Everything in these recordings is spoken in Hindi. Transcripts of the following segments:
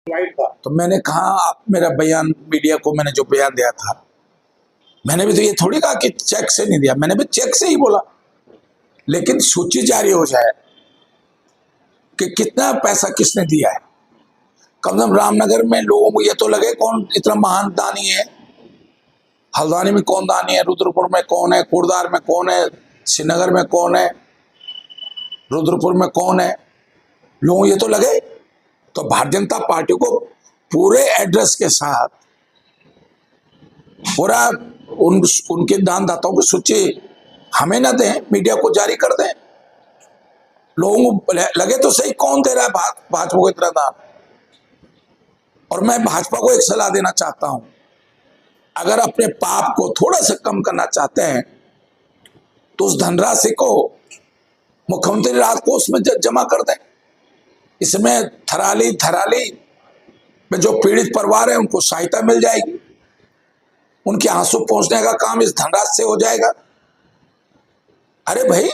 वाइट था। तो मैंने कहा आप मेरा बयान मीडिया को मैंने जो बयान दिया था, मैंने भी तो ये थोड़ी कहा कि चेक से नहीं दिया, मैंने भी चेक से ही बोला। लेकिन सूची जारी हो जाए कि कितना पैसा किसने दिया है। कम से कम रामनगर में लोगों को ये तो लगे कौन इतना महान दानी है। हल्द्वानी में कौन दानी है, रुद्रपुर में कौन है, कुड़दार में कौन है, श्रीनगर में कौन है, रुद्रपुर में कौन है, लोगों को ये तो लगे। तो भारतीय जनता पार्टी को पूरे एड्रेस के साथ पूरा उनके दानदाताओं की सूची हमें ना दें, मीडिया को जारी कर दें। लोगों को लगे तो सही कौन दे रहा है भाजपा को इतना दान। और मैं भाजपा को एक सलाह देना चाहता हूं, अगर अपने पाप को थोड़ा सा कम करना चाहते हैं तो उस धनराशि को मुख्यमंत्री राहत कोष में जमा कर दें। इसमें थराली में जो पीड़ित परिवार है उनको सहायता मिल जाएगी, उनके आंसू पहुंचने का काम इस धनराशि से हो जाएगा। अरे भाई,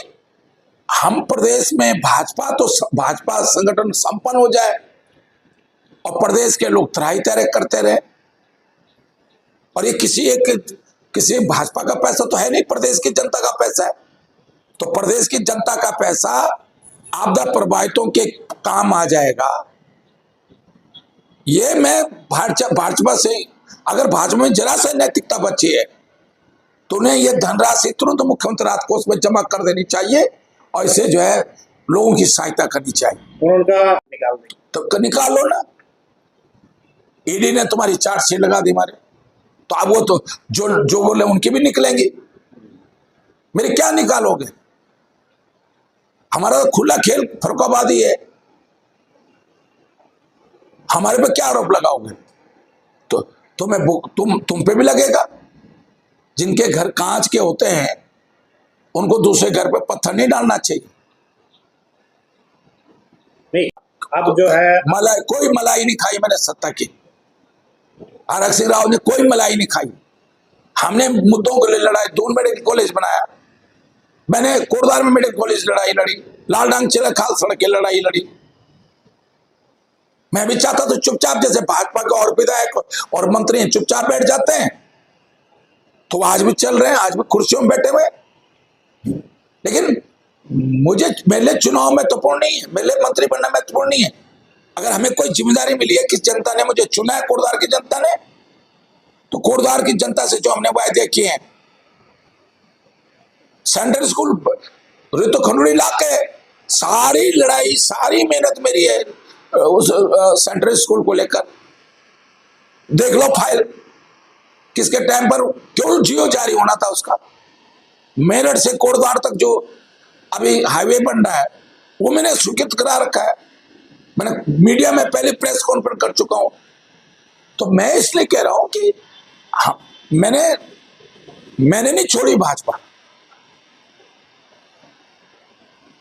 हम प्रदेश में भाजपा संगठन संपन्न हो जाए और प्रदेश के लोग त्राही तरह करते रहे। और ये किसी भाजपा का पैसा तो है नहीं, प्रदेश की जनता का पैसा है। तो प्रदेश की जनता का पैसा आपदा प्रभावितों के काम आ जाएगा। ये मैं भाजपा से, अगर भाजपा में जरा से नैतिकता बची है तो उन्हें यह धनराशि तुरंत मुख्यमंत्री राहत कोष में जमा कर देनी चाहिए और इसे जो है लोगों की सहायता करनी चाहिए। उनका निकाल दें तो निकाल लो ना। ईडी ने तुम्हारी चार्जशीट लगा दी मारे, तो अब वो तो जो बोले उनकी भी निकलेंगी, मेरे क्या निकालोगे। हमारा तो खुला खेल फरुखाबादी है, हमारे पे क्या आरोप लगाओगे। तो तुम पे भी लगेगा। जिनके घर कांच के होते हैं उनको दूसरे घर पे पत्थर नहीं डालना चाहिए। नहीं, अब जो है कोई मलाई नहीं खाई मैंने सत्ता की। आरक्षक सिंह राव ने कोई मलाई नहीं खाई। हमने मुद्दों के लिए लड़ाई, दून मेडिकल कॉलेज बनाया, मैंने कोटद्वार में मेडिकल कॉलेज लड़ी, लालडांग चिला खाल सड़क की लड़ाई लड़ी। मैं भी चाहता तो चुपचाप, जैसे भाजपा के और विधायक और मंत्री चुपचाप बैठ जाते हैं, तो आज भी चल रहे हैं, आज भी कुर्सियों में बैठे हुए। लेकिन मेरे लिए चुनाव महत्वपूर्ण नहीं है, मेरे लिए मंत्री बनना महत्वपूर्ण नहीं है। अगर हमें कोई जिम्मेदारी मिली है, किस जनता ने मुझे चुना है, कोटद्वार की जनता ने, तो कोटद्वार की जनता से जो हमने वायदे किए हैं, सेंट्रल स्कूल ऋतु खंडूरी लाके सारी लड़ाई सारी मेहनत मेरी है उस सेंट्रल स्कूल को लेकर। देख लो फाइल, किसके टाइम पर क्यों जियो जारी होना था उसका। मेरठ से कोटद्वार तक जो अभी हाईवे बन रहा है वो मैंने स्वीकृत करा रखा है। मैंने मीडिया में पहले प्रेस कॉन्फ्रेंस कर चुका हूं। तो मैं इसलिए कह रहा हूं कि हाँ, मैंने नहीं छोड़ी भाजपा,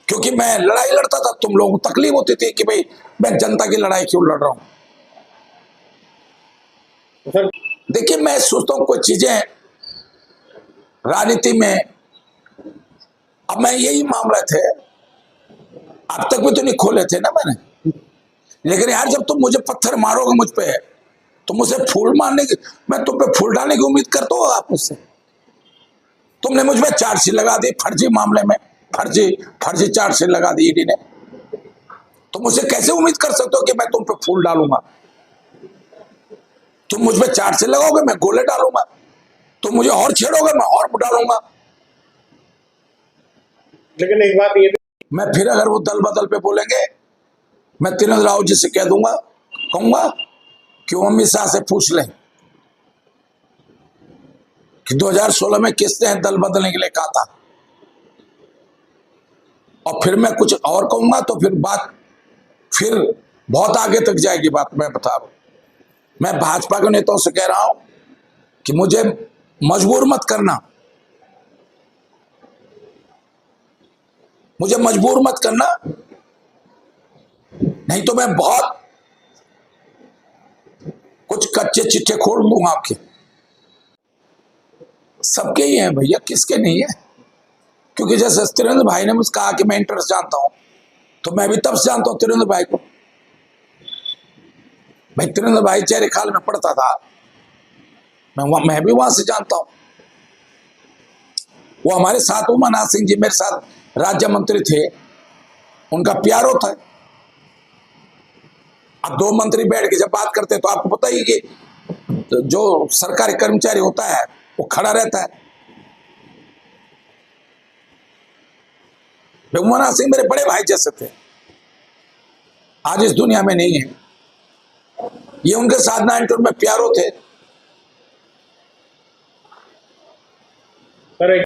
क्योंकि मैं लड़ाई लड़ता था, तुम लोगों को तकलीफ होती थी कि भाई मैं जनता की लड़ाई क्यों लड़ रहा हूं। देखिए, मैं सोचता हूं कुछ चीजें राजनीति में, अब मैं यही मामला थे, अब तक भी तो नहीं खोले थे ना मैंने। लेकिन यार, जब तुम मुझे पत्थर मारोगे मुझ पे, तो मुझे फूल मारने की, मैं तुम पे फूल डालने की उम्मीद करता हूँ आप मुझसे। तुमने मुझ पे चार्जशीट लगा दी फर्जी मामले में, फर्जी चार्जशीट लगा दी ईडी ने। तो मुझसे कैसे उम्मीद कर सकते हो कि मैं तुम पे फूल डालूंगा। तुम मुझ पे चार्जशीट लगाओगे, मैं गोले डालूंगा। तुम मुझे और छेड़ोगे, मैं और डालूंगा। लेकिन एक बात ये, मैं फिर अगर वो दल बदल पे बोलेंगे, मैं त्रिवेंद्र राव जी से कहूंगा कि वो अमित शाह से पूछ लें कि 2016 में किसने दल बदलने के लिए कहा था। और फिर मैं कुछ और कहूंगा तो फिर बात फिर बहुत आगे तक जाएगी बात। मैं बता रहा हूं, मैं भाजपा के नेताओं से कह रहा हूं कि मुझे मजबूर मत करना, मुझे मजबूर मत करना, नहीं तो मैं बहुत कुछ कच्चे चिट्ठे खोल दूंगा आपके। सबके ही हैं भैया, किसके नहीं है। क्योंकि जैसे त्रिवेंद्र भाई ने मुझे कहा कि मैं इंटरेस्ट जानता हूं, तो मैं भी तब से जानता हूं त्रिवेंद्र भाई को। मैं त्रिवेंद्र भाईचारे खाल में पढ़ता था, मैं भी वहां से जानता हूं। वो हमारे साथ उमानाथ सिंह जी मेरे साथ राज्य मंत्री थे, उनका प्यारो था। अब दो मंत्री बैठ के जब बात करते हैं तो आपको पता ही कि जो सरकारी कर्मचारी होता है वो खड़ा रहता है। उमानाथ सिंह मेरे बड़े भाई जैसे थे, आज इस दुनिया में नहीं है। ये उनके साथ 92 में प्यारो थे। सर